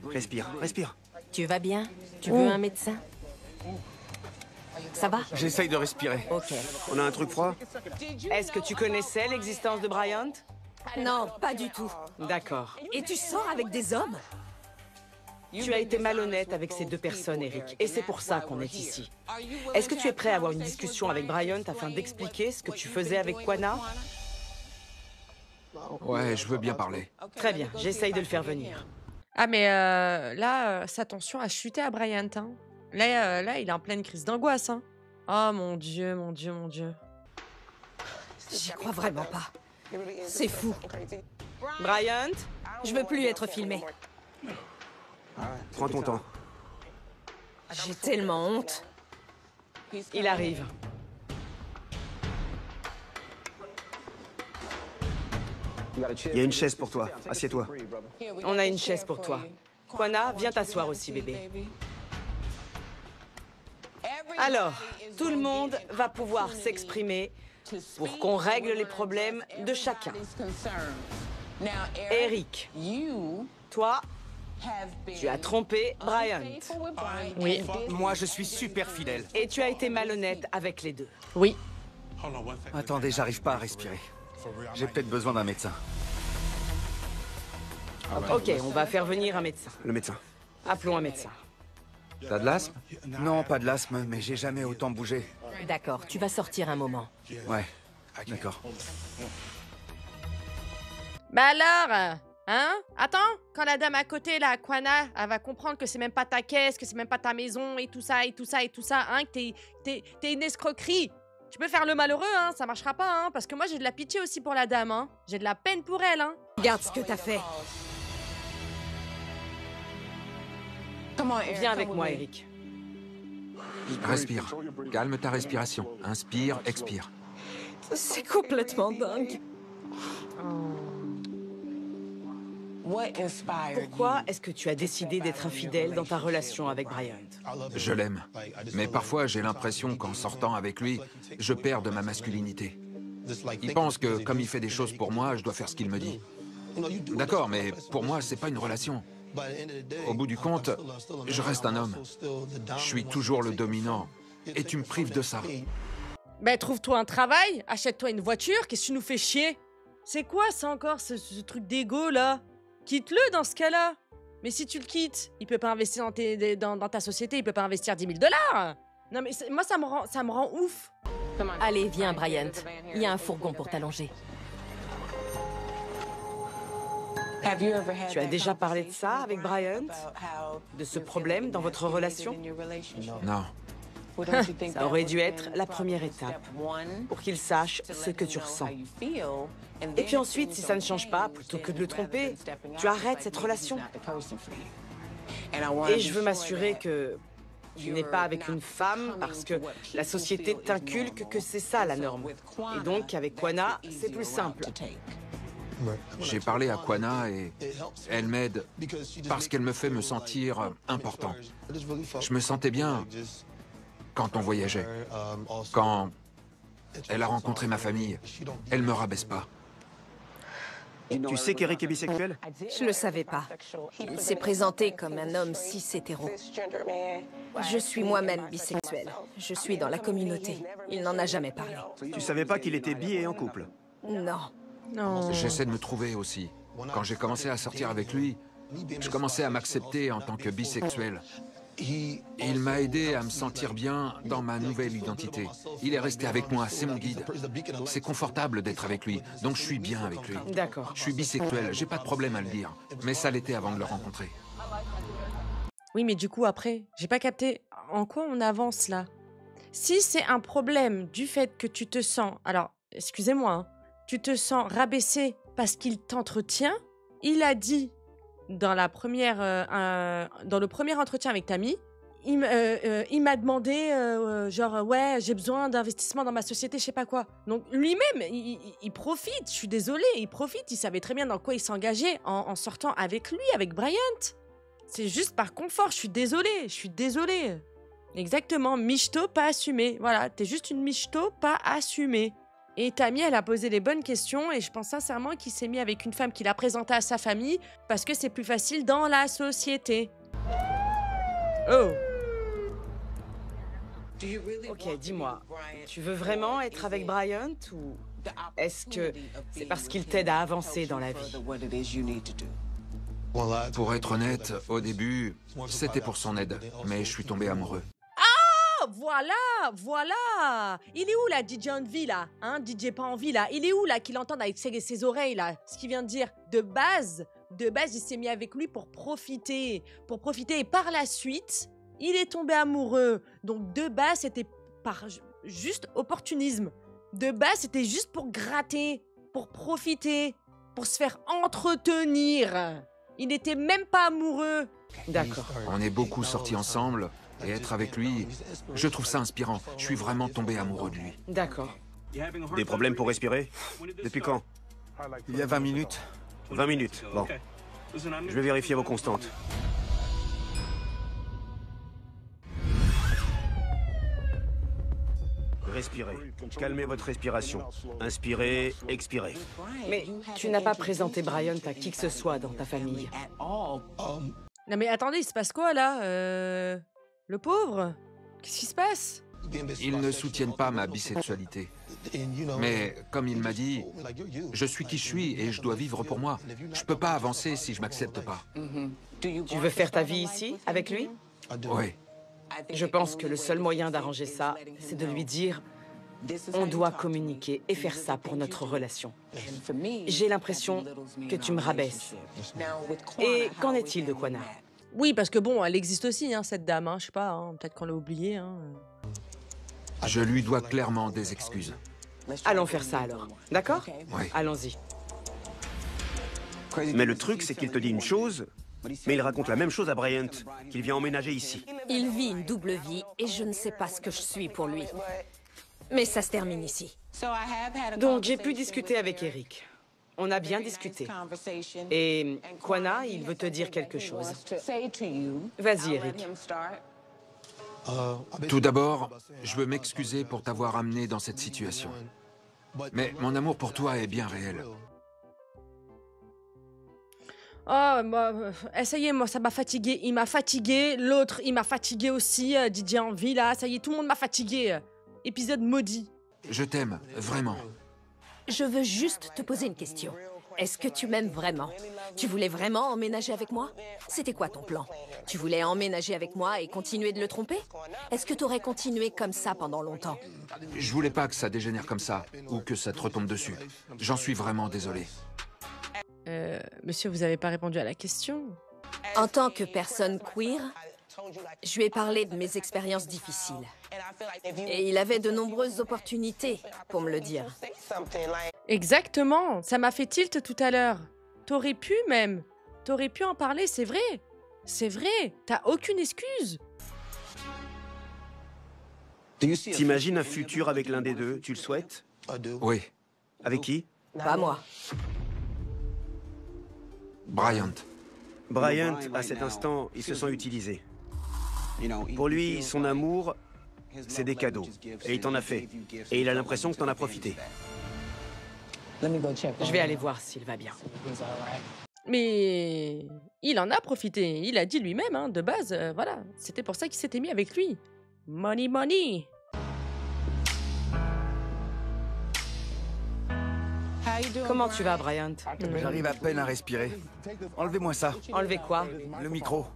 Respire, respire. Tu vas bien? Tu veux un médecin? Ça va? J'essaye de respirer. Ok. On a un truc froid? Est-ce que tu connaissais l'existence de Bryant? Non, pas du tout. D'accord. Et tu sors avec des hommes? Tu as été malhonnête avec ces 2 personnes, Eric, et c'est pour ça qu'on est ici. Est-ce que tu es prêt à avoir une discussion avec Bryant afin d'expliquer ce que tu faisais avec Quana? Ouais, je veux bien parler. Très bien, j'essaye de le faire venir. Ah, mais là, sa tension a chuté à Bryant. Hein. Là, il est en pleine crise d'angoisse. Hein. Oh mon Dieu, mon Dieu, mon Dieu. J'y crois vraiment pas. C'est fou. Bryant, Je veux plus être filmée. Prends ton temps. J'ai tellement honte. il arrive. Il y a une chaise pour toi. Assieds-toi. On a une chaise pour toi. Kwana, viens t'asseoir aussi, bébé. Alors, tout le monde va pouvoir s'exprimer pour qu'on règle les problèmes de chacun. Eric, toi, tu as trompé Bryant. Oui, Moi, je suis super fidèle. Et tu as été malhonnête avec les deux. oui. Attendez, j'arrive pas à respirer. J'ai peut-être besoin d'un médecin. Ok, on va faire venir un médecin. Le médecin. Appelons un médecin. T'as de l'asthme? Non, pas de l'asthme, mais j'ai jamais autant bougé. D'accord, tu vas sortir un moment. Ouais, d'accord. Bah alors, hein? Attends, quand la dame à côté, là, Kwana, elle va comprendre que c'est même pas ta caisse, que c'est même pas ta maison, et tout ça, et tout ça, et tout ça, hein, que t'es une escroquerie. Tu peux faire le malheureux, hein, ça marchera pas, hein, parce que moi j'ai de la pitié aussi pour la dame, hein. J'ai de la peine pour elle, hein. Regarde ce que t'as fait. Viens avec moi, Eric. Respire. Calme ta respiration. Inspire, expire. C'est complètement dingue. Pourquoi est-ce que tu as décidé d'être infidèle dans ta relation avec Bryant? Je l'aime. Mais parfois, j'ai l'impression qu'en sortant avec lui, je perds de ma masculinité. Il pense que, comme il fait des choses pour moi, je dois faire ce qu'il me dit. D'accord, mais pour moi, c'est pas une relation. Au bout du compte, je reste un homme. Je suis toujours le dominant. Et tu me prives de ça. Bah trouve-toi un travail, achète-toi une voiture, qu'est-ce que tu nous fais chier? C'est quoi ça encore, ce truc d'égo, là? Quitte-le dans ce cas-là. Mais si tu le quittes, il peut pas investir dans ta société, il peut pas investir 10 000 $. Non mais moi ça me rend ouf. Allez, viens, Bryant. Il y a un fourgon pour t'allonger. Tu as déjà parlé de ça avec Bryant? De ce problème dans votre relation? Non. Ça aurait dû être la première étape pour qu'il sache ce que tu ressens. Et puis ensuite, si ça ne change pas, plutôt que de le tromper, tu arrêtes cette relation. Et je veux m'assurer que tu n'es pas avec une femme parce que la société t'inculque que c'est ça la norme. Et donc, avec Kwana, c'est plus simple. J'ai parlé à Kwana et elle m'aide parce qu'elle me fait me sentir important. Je me sentais bien quand on voyageait. Quand elle a rencontré ma famille, elle me rabaisse pas. Tu sais qu'Eric est bisexuel? Je le savais pas. Il s'est présenté comme un homme cis-hétéro. Je suis moi-même bisexuelle. Je suis dans la communauté. Il n'en a jamais parlé. Tu savais pas qu'il était bi et en couple? Non. Non. J'essaie de me trouver aussi. Quand j'ai commencé à sortir avec lui, je commençais à m'accepter en tant que bisexuel. Il m'a aidé à me sentir bien dans ma nouvelle identité. Il est resté avec moi, c'est mon guide. C'est confortable d'être avec lui, donc je suis bien avec lui. D'accord. Je suis bisexuel, j'ai pas de problème à le dire. Mais ça l'était avant de le rencontrer. Oui, mais du coup, après, j'ai pas capté en quoi on avance là. Si c'est un problème du fait que tu te sens... Alors, excusez-moi, hein, tu te sens rabaissé parce qu'il t'entretient, il a dit dans le premier entretien avec Tammy, il m'a demandé, genre, ouais, j'ai besoin d'investissement dans ma société, je sais pas quoi. Donc lui-même, il profite, je suis désolée, il profite, il savait très bien dans quoi il s'engageait en sortant avec lui, avec Bryant. C'est juste par confort, je suis désolée. Exactement, michto, pas assumé. Voilà, t'es juste une michto, pas assumée. Et Tammy, elle a posé les bonnes questions et je pense sincèrement qu'il s'est mis avec une femme qu'il a présentée à sa famille parce que c'est plus facile dans la société. Oh. Ok, dis-moi, tu veux vraiment être avec Bryant ou est-ce que c'est parce qu'il t'aide à avancer dans la vie? Pour être honnête, au début, c'était pour son aide, mais je suis tombé amoureux. Oh, voilà. Il est où, là, DJ Envy, là? Hein, DJ pas envie, là. Il est où, là, qu'il entende avec ses oreilles, là? Ce qu'il vient de dire. De base, il s'est mis avec lui pour profiter. Et par la suite, il est tombé amoureux. Donc, de base, c'était par juste opportunisme. De base, c'était juste pour gratter, pour profiter, pour se faire entretenir. Il n'était même pas amoureux. D'accord. On est beaucoup sortis ensemble, et être avec lui, je trouve ça inspirant. Je suis vraiment tombé amoureux de lui. D'accord. Des problèmes pour respirer? Depuis quand? Il y a 20 minutes. 20 minutes, bon. Je vais vérifier vos constantes. Respirez. Calmez votre respiration. Inspirez, expirez. Mais tu n'as pas présenté Bryant à qui que ce soit dans ta famille. Non mais attendez, il se passe quoi, là? Le pauvre? Qu'est-ce qui se passe? Ils ne soutiennent pas ma bisexualité. Mais, comme il m'a dit, je suis qui je suis et je dois vivre pour moi. Je peux pas avancer si je m'accepte pas. Tu veux faire ta vie ici, avec lui? Oui. Je pense que le seul moyen d'arranger ça, c'est de lui dire « On doit communiquer et faire ça pour notre relation. J'ai l'impression que tu me rabaisses. » Et qu'en est-il de Kwana? Oui, parce que bon, elle existe aussi, hein, cette dame, hein, je sais pas, hein, peut-être qu'on l'a oubliée. Hein. Je lui dois clairement des excuses. Allons faire ça alors, d'accord? Oui. Allons-y. Mais le truc, c'est qu'il te dit une chose, mais il raconte la même chose à Bryant, qu'il vient emménager ici. Il vit une double vie et je ne sais pas ce que je suis pour lui. Mais ça se termine ici. Donc j'ai pu discuter avec Eric. On a bien discuté. Et Kwana, il veut te dire quelque chose. Vas-y, Eric. Tout d'abord, je veux m'excuser pour t'avoir amené dans cette situation. Mais mon amour pour toi est bien réel. Oh, bah, ça y est, moi, ça m'a fatigué. Il m'a fatigué. L'autre, il m'a fatigué aussi. DJ Envy, là, ça y est, tout le monde m'a fatigué. Épisode maudit. Je t'aime, vraiment. Je veux juste te poser une question. Est-ce que tu m'aimes vraiment? Tu voulais vraiment emménager avec moi? C'était quoi ton plan? Tu voulais emménager avec moi et continuer de le tromper? Est-ce que t'aurais continué comme ça pendant longtemps? Je voulais pas que ça dégénère comme ça, ou que ça te retombe dessus. J'en suis vraiment désolé. Monsieur, vous avez pas répondu à la question? En tant que personne queer, je lui ai parlé de mes expériences difficiles. Et il avait de nombreuses opportunités pour me le dire. Exactement, ça m'a fait tilt tout à l'heure. T'aurais pu même. T'aurais pu en parler, c'est vrai. C'est vrai, t'as aucune excuse. T'imagines un futur avec l'un des deux? Tu le souhaites? Oui, Avec qui? Pas moi. Bryant. Bryant, à cet instant, il se sent utilisé. Pour lui, son amour, c'est des cadeaux. Et il t'en a fait. Et il a l'impression que t'en as profité. Je vais aller voir s'il va bien. Mais il en a profité. Il a dit lui-même, hein, de base, voilà. C'était pour ça qu'il s'était mis avec lui. Money, money. Comment tu vas, Bryant? J'arrive à peine à respirer. Enlevez-moi ça. Enlevez quoi? Le micro.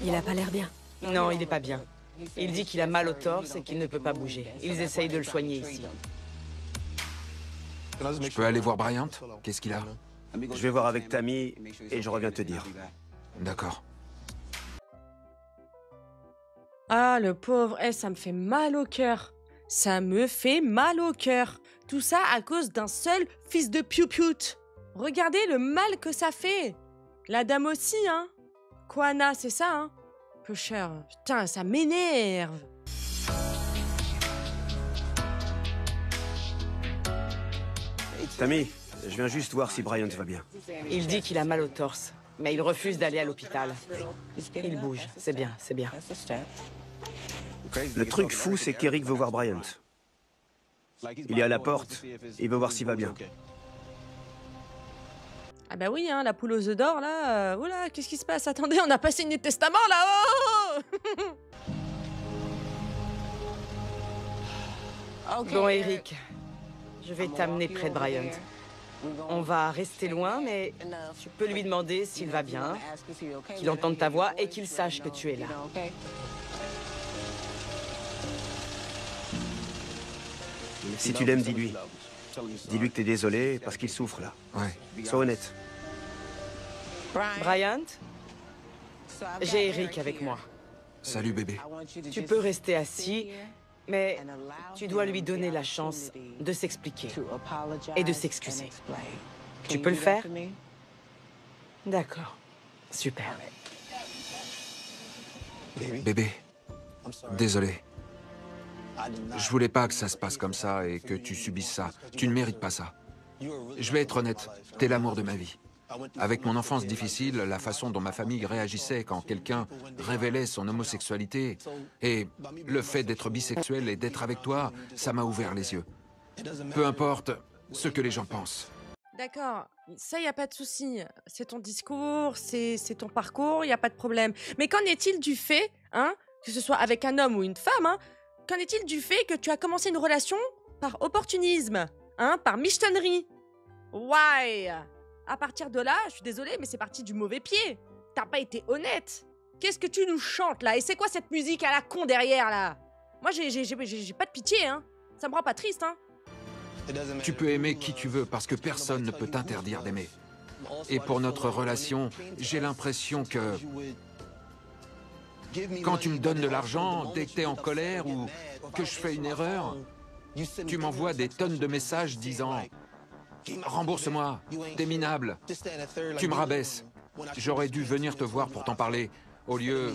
Il a pas l'air bien. Non, il n'est pas bien. Il dit qu'il a mal au torse et qu'il ne peut pas bouger. Ils essayent de le soigner ici. Je peux aller voir Bryant? Qu'est-ce qu'il a? Je vais voir avec Tammy et je reviens te dire. D'accord. Ah, le pauvre, ça me fait mal au cœur. Ça me fait mal au cœur. Tout ça à cause d'un seul fils de piou-piout. Regardez le mal que ça fait. La dame aussi, hein. Kwana, c'est ça, hein. Peu cher. Putain, ça m'énerve. Tammy, je viens juste voir si Bryant va bien. Il dit qu'il a mal au torse, mais il refuse d'aller à l'hôpital. Il bouge, c'est bien, c'est bien. Le truc fou, c'est qu'Eric veut voir Bryant. Il est à la porte, il veut voir s'il va bien. Ah bah oui, hein, la poule aux œufs d'or, là... oula, qu'est-ce qui se passe? Attendez, on n'a pas signé de testament, là. Bon, Eric, je vais t'amener près de Bryant. On va rester loin, mais tu peux lui demander s'il va bien, qu'il entende ta voix et qu'il sache que tu es là. Si tu l'aimes, dis-lui. Dis-lui que t'es désolé parce qu'il souffre là. Ouais. Sois honnête. Bryant, j'ai Eric avec moi. Salut, bébé. Tu peux rester assis, mais tu dois lui donner la chance de s'expliquer et de s'excuser. Tu peux le faire? D'accord. Super. Bébé, désolé. Je voulais pas que ça se passe comme ça et que tu subisses ça. Tu ne mérites pas ça. Je vais être honnête, t'es l'amour de ma vie. Avec mon enfance difficile, la façon dont ma famille réagissait quand quelqu'un révélait son homosexualité et le fait d'être bisexuel et d'être avec toi, ça m'a ouvert les yeux. Peu importe ce que les gens pensent. D'accord, ça, y a pas de souci. C'est ton discours, c'est ton parcours, y a pas de problème. Mais qu'en est-il du fait, hein, que ce soit avec un homme ou une femme, hein, qu'en est-il du fait que tu as commencé une relation par opportunisme, hein, par michetonnerie? Why? À partir de là, je suis désolée, mais c'est parti du mauvais pied. T'as pas été honnête. Qu'est-ce que tu nous chantes, là? Et c'est quoi cette musique à la con derrière, là? Moi, j'ai pas de pitié, hein. Ça me rend pas triste, hein. Tu peux aimer qui tu veux parce que personne ne peut t'interdire d'aimer. Et pour notre relation, j'ai l'impression que quand tu me donnes de l'argent, dès que t'es en colère ou que je fais une erreur, tu m'envoies des tonnes de messages disant « Rembourse-moi, t'es minable, tu me rabaisses. J'aurais dû venir te voir pour t'en parler, au lieu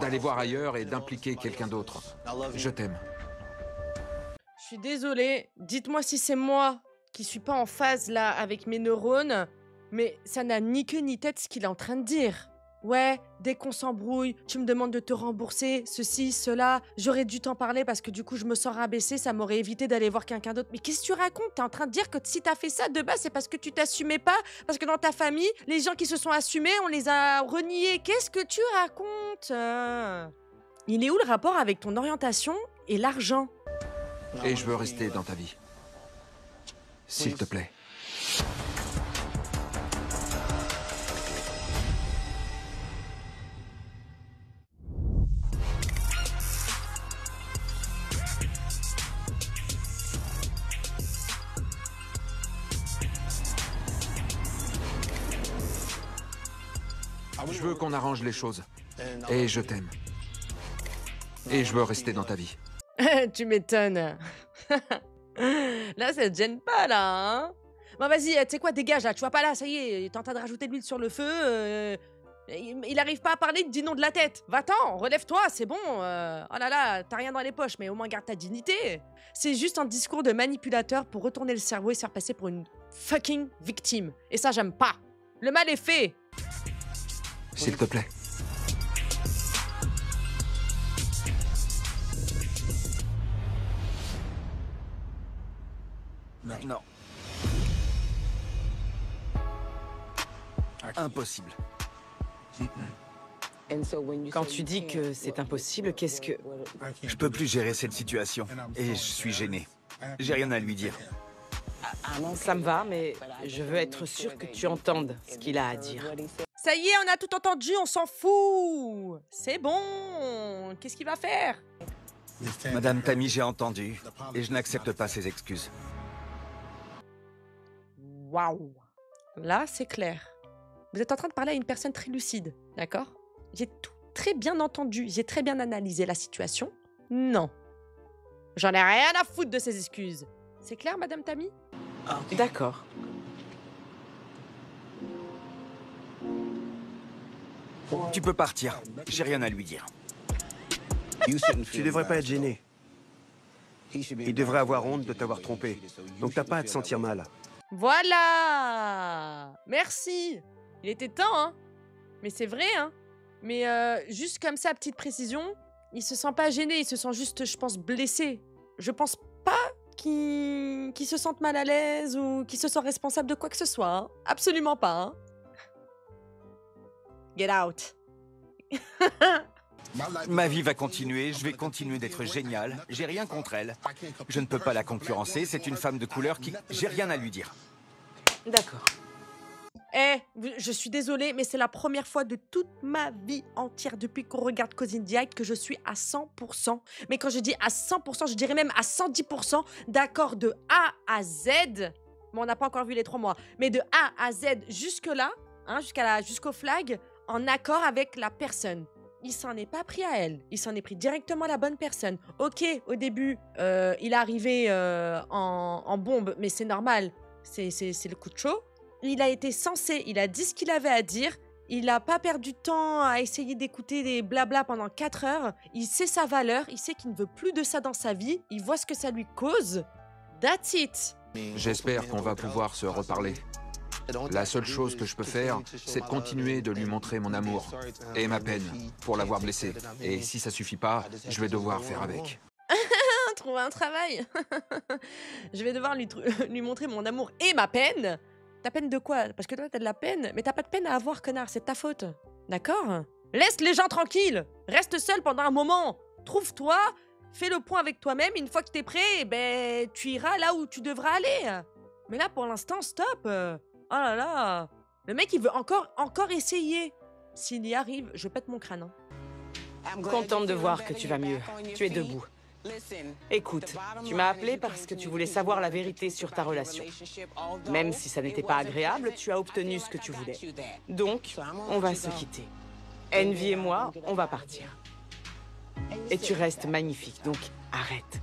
d'aller voir ailleurs et d'impliquer quelqu'un d'autre. Je t'aime. » Je suis désolée, dites-moi si c'est moi qui suis pas en phase là avec mes neurones, mais ça n'a ni queue ni tête ce qu'il est en train de dire. Ouais, dès qu'on s'embrouille, tu me demandes de te rembourser, ceci, cela, j'aurais dû t'en parler parce que du coup je me sens rabaissée, ça m'aurait évité d'aller voir quelqu'un d'autre. Mais qu'est-ce que tu racontes? T'es en train de dire que si t'as fait ça de base, c'est parce que tu t'assumais pas, parce que dans ta famille, les gens qui se sont assumés, on les a reniés. Qu'est-ce que tu racontes? Il est où le rapport avec ton orientation et l'argent? Et je veux rester dans ta vie. S'il te plaît. Je veux qu'on arrange les choses. Et je t'aime. Et je veux rester dans ta vie. Tu m'étonnes. Là, ça te gêne pas, là, hein? Bon, vas-y, tu sais quoi, dégage, là, tu vois pas, là, ça y est, t'es en train de rajouter de l'huile sur le feu, il arrive pas à parler, il te dit non de la tête. Va-t'en, relève-toi, c'est bon, oh là là, t'as rien dans les poches, mais au moins garde ta dignité. C'est juste un discours de manipulateur pour retourner le cerveau et se faire passer pour une fucking victime. Et ça, j'aime pas. Le mal est fait. S'il te plaît. Non. Impossible. Quand tu dis que c'est impossible, qu'est-ce que... Je peux plus gérer cette situation. Et je suis gêné. J'ai rien à lui dire. Ça me va, mais je veux être sûre que tu entendes ce qu'il a à dire. Ça y est, on a tout entendu, on s'en fout. C'est bon. Qu'est-ce qu'il va faire? Madame Tammy, j'ai entendu. Et je n'accepte pas ses excuses. Waouh. Là, c'est clair. Vous êtes en train de parler à une personne très lucide, d'accord? J'ai tout très bien entendu, j'ai très bien analysé la situation. Non. J'en ai rien à foutre de ces excuses. C'est clair, Madame Tammy? D'accord. Tu peux partir. J'ai rien à lui dire. Tu devrais pas être gêné. Il devrait avoir honte de t'avoir trompé. Donc t'as pas à te sentir mal. Voilà. Merci. Il était temps, hein. Mais c'est vrai, hein. Mais juste comme ça, petite précision, il se sent pas gêné, il se sent juste, je pense, blessé. Je pense pas qu'il se sente mal à l'aise ou qu'il se sent responsable de quoi que ce soit. Hein. Absolument pas, hein. Get out. Ma vie va continuer, je vais continuer d'être génial. J'ai rien contre elle. Je ne peux pas la concurrencer, c'est une femme de couleur qui... J'ai rien à lui dire. D'accord. Je suis désolée, mais c'est la première fois de toute ma vie entière depuis qu'on regarde Cousin Diag que je suis à 100%. Mais quand je dis à 100%, je dirais même à 110% d'accord de A à Z. Bon, on n'a pas encore vu les 3 mois. Mais de A à Z jusque-là, hein, jusqu'au flag, en accord avec la personne. Il s'en est pas pris à elle. Il s'en est pris directement à la bonne personne. Ok, au début, il est arrivé en bombe, mais c'est normal. C'est le coup de chaud. Il a été sensé, il a dit ce qu'il avait à dire. Il n'a pas perdu de temps à essayer d'écouter des blabla pendant 4 heures. Il sait sa valeur, il sait qu'il ne veut plus de ça dans sa vie. Il voit ce que ça lui cause. That's it. J'espère qu'on va pouvoir se reparler. La seule chose que je peux faire, c'est de continuer de lui montrer mon amour et ma peine pour l'avoir blessé. Et si ça suffit pas, je vais devoir faire avec. Trouver un travail. Je vais devoir lui montrer mon amour et ma peine. Ta peine de quoi? Parce que toi, t'as de la peine, mais t'as pas de peine à avoir, connard, c'est de ta faute. D'accord? Laisse les gens tranquilles. Reste seul pendant un moment. Trouve-toi, fais le point avec toi-même. Une fois que t'es prêt, ben, tu iras là où tu devras aller. Mais là, pour l'instant, stop. Oh là là. Le mec, il veut encore essayer. S'il y arrive, je pète mon crâne. Contente de voir que tu vas mieux. Tu es debout. Écoute, tu m'as appelé parce que tu voulais savoir la vérité sur ta relation. Même si ça n'était pas agréable, tu as obtenu ce que tu voulais. Donc, on va se quitter. Envy et moi, on va partir. Et tu restes magnifique, donc arrête.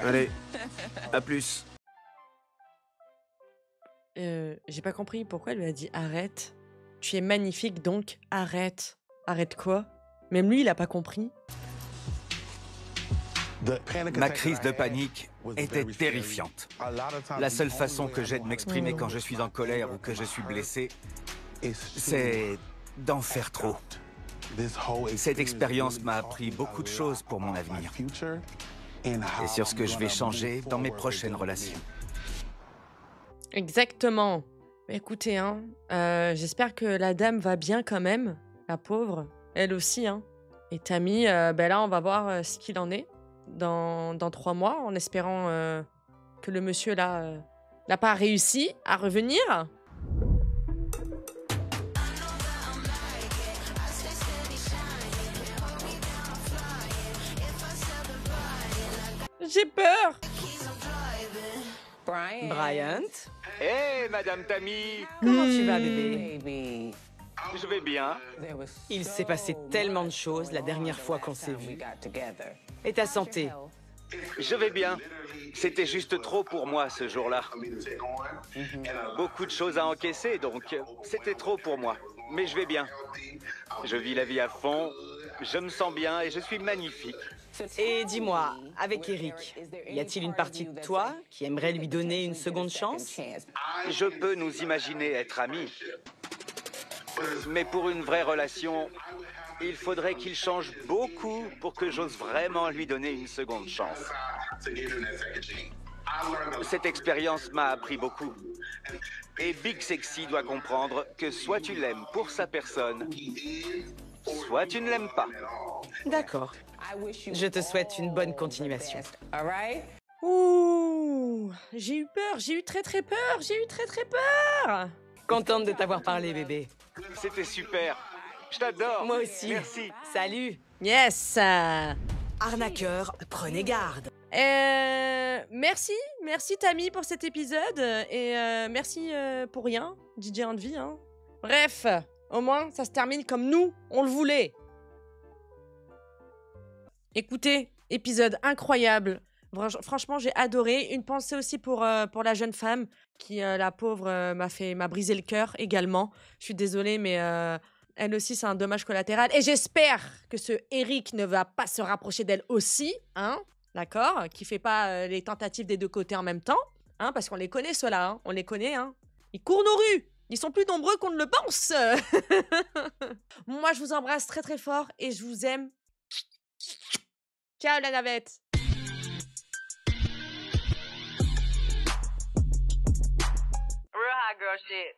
Allez, à plus. J'ai pas compris pourquoi elle lui a dit arrête. Tu es magnifique, donc arrête. Arrête quoi? Même lui, il a pas compris. Ma crise de panique était terrifiante. La seule façon que j'ai de m'exprimer quand je suis en colère ou que je suis blessé, c'est d'en faire trop. Cette expérience m'a appris beaucoup de choses pour mon avenir et sur ce que je vais changer dans mes prochaines relations. Exactement. Écoutez, hein, j'espère que la dame va bien quand même, la pauvre. Elle aussi, hein. Et Tammy, ben là, on va voir ce qu'il en est dans 3 mois, en espérant que le monsieur, là, n'a pas réussi à revenir. J'ai peur. Bryant, Hé, Madame Tammy! comment tu vas, bébé? Je vais bien. Il s'est passé tellement de choses la dernière fois qu'on s'est vus. Et ta santé? Je vais bien. C'était juste trop pour moi ce jour-là. Beaucoup de choses à encaisser, donc c'était trop pour moi. Mais je vais bien. Je vis la vie à fond, je me sens bien et je suis magnifique. Et dis-moi, avec Eric, y a-t-il une partie de toi qui aimerait lui donner une seconde chance? Je peux nous imaginer être amis. Mais pour une vraie relation, il faudrait qu'il change beaucoup pour que j'ose vraiment lui donner une seconde chance. Cette expérience m'a appris beaucoup. Et Big Sexy doit comprendre que soit tu l'aimes pour sa personne, soit tu ne l'aimes pas. D'accord. Je te souhaite une bonne continuation. Ouh, j'ai eu peur, j'ai eu très peur. Contente de t'avoir parlé, bébé. C'était super. Je t'adore. Moi aussi. Merci. Salut. Yes. Arnaqueur, prenez garde. Merci Tammy pour cet épisode et merci pour rien, DJ Envy. Hein. Bref, au moins ça se termine comme nous, on le voulait. Écoutez, épisode incroyable. Franchement, j'ai adoré. Une pensée aussi pour la jeune femme qui, la pauvre, m'a brisé le cœur également. Je suis désolée, mais elle aussi, c'est un dommage collatéral. Et j'espère que ce Eric ne va pas se rapprocher d'elle aussi, hein, d'accord? Qui fait pas les tentatives des deux côtés en même temps, hein, parce qu'on les connaît, ceux-là, hein, on les connaît, hein. Ils courent nos rues. Ils sont plus nombreux qu'on ne le pense. Moi, je vous embrasse très très fort et je vous aime. Ciao la navette. Real hot girl shit.